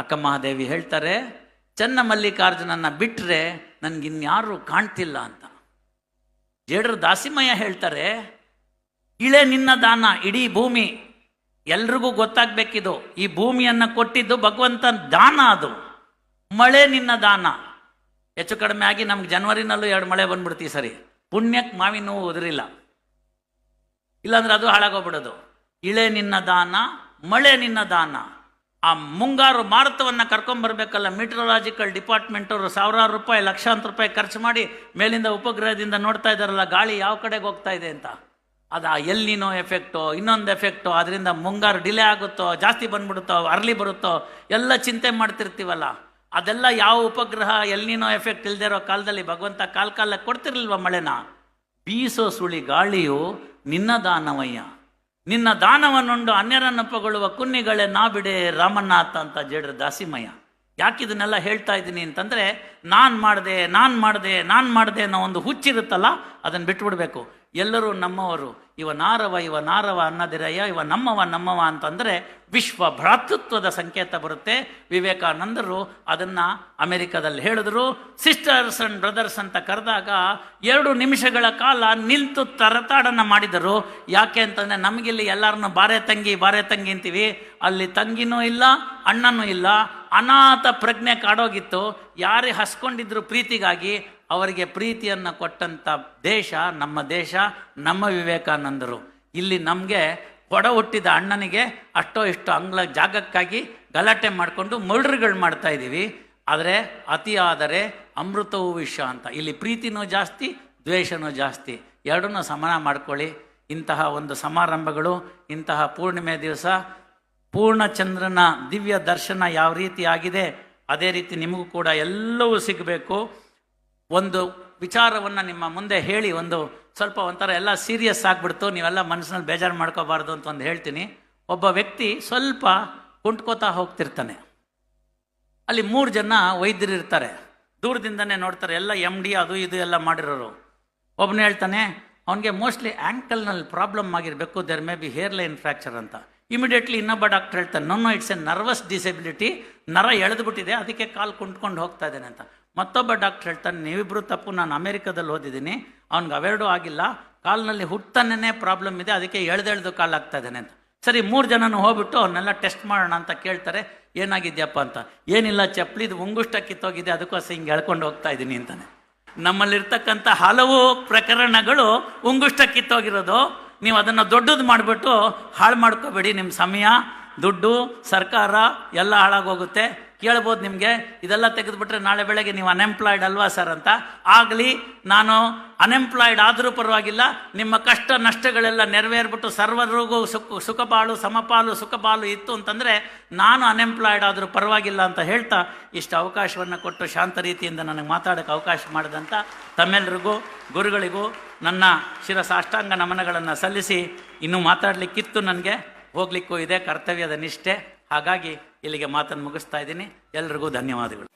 ಅಕ್ಕ ಮಹಾದೇವಿ ಹೇಳ್ತಾರೆ, ಚನ್ನ ಮಲ್ಲಿಕಾರ್ಜುನನ್ನ ಬಿಟ್ಟರೆ ನನಗಿನ್ಯಾರು ಕಾಣ್ತಿಲ್ಲ ಅಂತ. ಜೇಡರ ದಾಸಿಮಯ್ಯ ಹೇಳ್ತಾರೆ, ಇಳೆ ನಿನ್ನ ದಾನ ಇಡೀ ಭೂಮಿ, ಎಲ್ರಿಗೂ ಗೊತ್ತಾಗಬೇಕಿದು, ಈ ಭೂಮಿಯನ್ನು ಕೊಟ್ಟಿದ್ದು ಭಗವಂತನ ದಾನ, ಅದು ಮಳೆ ನಿನ್ನ ದಾನ. ಹೆಚ್ಚು ಕಡಿಮೆ ಆಗಿ ನಮ್ಗೆ ಜನವರಿನಲ್ಲೂ 2 ಮಳೆ ಬಂದ್ಬಿಡ್ತೀವಿ. ಸರಿ, ಪುಣ್ಯಕ್ಕೆ ಮಾವಿನ ನೋವು ಉದುರಿಲ್ಲ, ಇಲ್ಲಾಂದ್ರೆ ಅದು ಹಾಳಾಗೋಗ್ಬಿಡೋದು. ಇಳೆ ನಿನ್ನ ದಾನ, ಮಳೆ ನಿನ್ನ ದಾನ. ಆ ಮುಂಗಾರು ಮಾರುತವನ್ನು ಕರ್ಕೊಂಬರ್ಬೇಕಲ್ಲ, ಮೆಟ್ರಲಾಜಿಕಲ್ ಡಿಪಾರ್ಟ್ಮೆಂಟ್ ಅವರು ಸಾವಿರಾರು ರೂಪಾಯಿ, ಲಕ್ಷಾಂತರ ರೂಪಾಯಿ ಖರ್ಚು ಮಾಡಿ ಮೇಲಿಂದ ಉಪಗ್ರಹದಿಂದ ನೋಡ್ತಾ ಇದ್ದಾರಲ್ಲ ಗಾಳಿ ಯಾವ ಕಡೆಗೆ ಹೋಗ್ತಾ ಇದೆ ಅಂತ. ಅದು ಎಲ್ನಿನೋ ಎಫೆಕ್ಟೋ, ಇನ್ನೊಂದು ಎಫೆಕ್ಟೋ, ಅದರಿಂದ ಮುಂಗಾರು ಡಿಲೇ ಆಗುತ್ತೋ, ಜಾಸ್ತಿ ಬಂದ್ಬಿಡುತ್ತೋ, ಅರ್ಲಿ ಬರುತ್ತೋ ಎಲ್ಲ ಚಿಂತೆ ಮಾಡ್ತಿರ್ತೀವಲ್ಲ. ಅದೆಲ್ಲ ಯಾವ ಉಪಗ್ರಹ ಎಲ್ನಿನೋ ಎಫೆಕ್ಟ್ ಇಲ್ದೇ ಇರೋ ಕಾಲದಲ್ಲಿ ಭಗವಂತ ಕಾಲಕ್ಕೆ ಕೊಡ್ತಿರ್ಲಿಲ್ವ ಮಳೆನ? ಬೀಸೋ ಸುಳಿ ಗಾಳಿಯು ನಿನ್ನ ದಾನವಯ್ಯ, ನಿನ್ನ ದಾನವನ್ನುಂಡು ಅನ್ಯರನ್ನು ಪೊಗಳುವ ಕುನ್ನಿಗಳೇ ನಾ ಬಿಡೆ ರಾಮನಾಥ ಅಂತ ಜೇಡ್ರ ದಾಸಿಮಯ್ಯ. ಯಾಕಿದನ್ನೆಲ್ಲ ಹೇಳ್ತಾ ಇದ್ದೀನಿ ಅಂತಂದರೆ, ನಾನು ಮಾಡಿದೆ ಅನ್ನೋ ಒಂದು ಹುಚ್ಚಿರುತ್ತಲ್ಲ, ಅದನ್ನು ಬಿಟ್ಬಿಡ್ಬೇಕು. ಎಲ್ಲರೂ ನಮ್ಮವರು, ಇವ ನಾರವ ಅನ್ನದಿರಯ್ಯ, ಇವ ನಮ್ಮವ ಅಂತಂದರೆ ವಿಶ್ವ ಭ್ರಾತೃತ್ವದ ಸಂಕೇತ ಬರುತ್ತೆ. ವಿವೇಕಾನಂದರು ಅದನ್ನು ಅಮೆರಿಕದಲ್ಲಿ ಹೇಳಿದ್ರು. ಸಿಸ್ಟರ್ಸ್ ಅಂಡ್ ಬ್ರದರ್ಸ್ ಅಂತ ಕರೆದಾಗ 2 ನಿಮಿಷಗಳ ಕಾಲ ನಿಂತು ತರತಾಡನ್ನು ಮಾಡಿದರು. ಯಾಕೆ ಅಂತಂದರೆ, ನಮಗಿಲ್ಲಿ ಎಲ್ಲರನ್ನೂ ಬಾರೆ ತಂಗಿ ಅಂತೀವಿ, ಅಲ್ಲಿ ತಂಗಿನೂ ಇಲ್ಲ, ಅಣ್ಣನೂ ಇಲ್ಲ, ಅನಾಥ ಪ್ರಜ್ಞೆ ಕಾಡೋಗಿತ್ತು. ಯಾರೇ ಹಸ್ಕೊಂಡಿದ್ರು ಪ್ರೀತಿಗಾಗಿ, ಅವರಿಗೆ ಪ್ರೀತಿಯನ್ನು ಕೊಟ್ಟಂಥ ದೇಶ ನಮ್ಮ ದೇಶ, ನಮ್ಮ ವಿವೇಕಾನಂದರು. ಇಲ್ಲಿ ನಮಗೆ ಒಡ ಹುಟ್ಟಿದ ಅಣ್ಣನಿಗೆ ಅಷ್ಟೋ ಇಷ್ಟೋ ಅಂಗ್ಲ ಜಾಗಕ್ಕಾಗಿ ಗಲಾಟೆ ಮಾಡಿಕೊಂಡು ಮರ್ಡರ್ಗಳು ಮಾಡ್ತಾ ಇದ್ದೀವಿ. ಆದರೆ ಅತಿಯಾದರೆ ಅಮೃತವೂ ವಿಷ ಅಂತ. ಇಲ್ಲಿ ಪ್ರೀತಿನೂ ಜಾಸ್ತಿ, ದ್ವೇಷನೂ ಜಾಸ್ತಿ, ಎರಡನ್ನೂ ಸಮಾನ ಮಾಡ್ಕೊಳ್ಳಿ. ಇಂತಹ ಒಂದು ಸಮಾರಂಭಗಳು, ಇಂತಹ ಪೂರ್ಣಿಮೆ ದಿವಸ ಪೂರ್ಣಚಂದ್ರನ ದಿವ್ಯ ದರ್ಶನ ಯಾವ ರೀತಿ ಆಗಿದೆ, ಅದೇ ರೀತಿ ನಿಮಗೂ ಕೂಡ ಎಲ್ಲವೂ ಸಿಗಬೇಕು. ಒಂದು ವಿಚಾರವನ್ನು ನಿಮ್ಮ ಮುಂದೆ ಹೇಳಿ, ಸ್ವಲ್ಪ ಒಂಥರ ಎಲ್ಲ ಸೀರಿಯಸ್ ಆಗಿಬಿಡ್ತು, ನೀವೆಲ್ಲ ಮನಸ್ಸಿನಲ್ಲಿ ಬೇಜಾರು ಮಾಡ್ಕೋಬಾರ್ದು ಅಂತ ಹೇಳ್ತೀನಿ. ಒಬ್ಬ ವ್ಯಕ್ತಿ ಸ್ವಲ್ಪ ಕುಂಟ್ಕೋತಾ ಹೋಗ್ತಿರ್ತಾನೆ. ಅಲ್ಲಿ 3 ಜನ ವೈದ್ಯರು ಇರ್ತಾರೆ, ದೂರದಿಂದನೇ ನೋಡ್ತಾರೆ, ಎಲ್ಲ MD ಅದು ಇದು ಎಲ್ಲ ಮಾಡಿರೋರು. ಒಬ್ಬನು ಹೇಳ್ತಾನೆ, ಅವನಿಗೆ ಮೋಸ್ಟ್ಲಿ ಆ್ಯಂಕಲ್ನಲ್ಲಿ ಪ್ರಾಬ್ಲಮ್ ಆಗಿರಬೇಕು, there may be hairline fracture ಅಂತ. ಇಮಿಡಿಯೇಟ್ಲಿ ಇನ್ನೊಬ್ಬ ಡಾಕ್ಟರ್ ಹೇಳ್ತಾನೆ, no it's a nervous disability, ನರ ಎಳೆದುಬಿಟ್ಟಿದೆ, ಅದಕ್ಕೆ ಕಾಲು ಕುಂಟ್ಕೊಂಡು ಹೋಗ್ತಾ ಇದ್ದೇನೆ ಅಂತ. ಮತ್ತೊಬ್ಬ ಡಾಕ್ಟರ್ ಹೇಳ್ತಾನೆ, ನೀವಿಬ್ಬರು ತಪ್ಪು, ನಾನು ಅಮೇರಿಕಾದಲ್ಲಿ ಓದಿದ್ದೀನಿ, ಅವ್ನಿಗೆ ಅವೆರಡೂ ಆಗಿಲ್ಲ, ಕಾಲಿನಲ್ಲಿ ಹುಟ್ತಾನೇ ಪ್ರಾಬ್ಲಮ್ ಇದೆ, ಅದಕ್ಕೆ ಎಳೆದೆಳೆದು ಕಾಲು ಆಗ್ತಾ ಇದ್ದಾನೆ ಅಂತ. ಸರಿ, 3 ಜನನೂ ಹೋಗ್ಬಿಟ್ಟು ಅವನ್ನೆಲ್ಲ ಟೆಸ್ಟ್ ಮಾಡೋಣ ಅಂತ ಕೇಳ್ತಾರೆ, ಏನಾಗಿದ್ಯಪ್ಪ ಅಂತ. ಏನಿಲ್ಲ, ಚಪ್ಪಲಿದು ಉಂಗುಷ್ಟ ಕಿತ್ತೋಗಿದೆ, ಅದಕ್ಕೋಸ್ಕರ ಹಿಂಗೆ ಎಳ್ಕೊಂಡು ಹೋಗ್ತಾ ಇದ್ದೀನಿ ಅಂತಾನೆ. ನಮ್ಮಲ್ಲಿರ್ತಕ್ಕಂಥ ಹಲವು ಪ್ರಕರಣಗಳು ಉಂಗುಷ್ಟ ಕಿತ್ತೋಗಿರೋದು. ನೀವು ಅದನ್ನು ದೊಡ್ಡದು ಮಾಡಿಬಿಟ್ಟು ಹಾಳು ಮಾಡ್ಕೋಬೇಡಿ. ನಿಮ್ಮ ಸಮಯ, ದುಡ್ಡು, ಸರ್ಕಾರ ಎಲ್ಲ ಹಾಳಾಗೋಗುತ್ತೆ. ಕೇಳ್ಬೋದು ನಿಮಗೆ, ಇದೆಲ್ಲ ತೆಗೆದುಬಿಟ್ರೆ ನಾಳೆ ಬೆಳಗ್ಗೆ ನೀವು ಅನ್ಎಂಪ್ಲಾಯ್ಡ್ ಅಲ್ವಾ ಸರ್ ಅಂತ. ಆಗಲಿ, ನಾನು ಅನ್ಎಂಪ್ಲಾಯ್ಡ್ ಆದರೂ ಪರವಾಗಿಲ್ಲ, ನಿಮ್ಮ ಕಷ್ಟ ನಷ್ಟಗಳೆಲ್ಲ ನೆರವೇರ್ಬಿಟ್ಟು ಸರ್ವರಿಗೂ ಸುಖಪಾಲು ಸಮಪಾಲು ಸುಖಪಾಲು ಇತ್ತು ಅಂತಂದರೆ ನಾನು ಅನ್ಎಂಪ್ಲಾಯ್ಡ್ ಆದರೂ ಪರವಾಗಿಲ್ಲ ಅಂತ ಹೇಳ್ತಾ, ಇಷ್ಟು ಅವಕಾಶವನ್ನು ಕೊಟ್ಟು ಶಾಂತ ರೀತಿಯಿಂದ ನನಗೆ ಮಾತಾಡೋಕ್ಕೆ ಅವಕಾಶ ಮಾಡಿದಂಥ ತಮ್ಮೆಲ್ಲರಿಗೂ, ಗುರುಗಳಿಗೂ ನನ್ನ ಶಿರಸಾಷ್ಟಾಂಗ ನಮನಗಳನ್ನು ಸಲ್ಲಿಸಿ, ಇನ್ನೂ ಮಾತಾಡಲಿಕ್ಕಿತ್ತು, ನನಗೆ ಹೋಗ್ಲಿಕ್ಕೂ ಇದೆ, ಕರ್ತವ್ಯದ ನಿಷ್ಠೆ. ಹಾಗಾಗಿ ಇಲ್ಲಿಗೆ ಮಾತನ್ನು ಮುಗಿಸ್ತಾ ಇದ್ದೀನಿ. ಎಲ್ರಿಗೂ ಧನ್ಯವಾದಗಳು.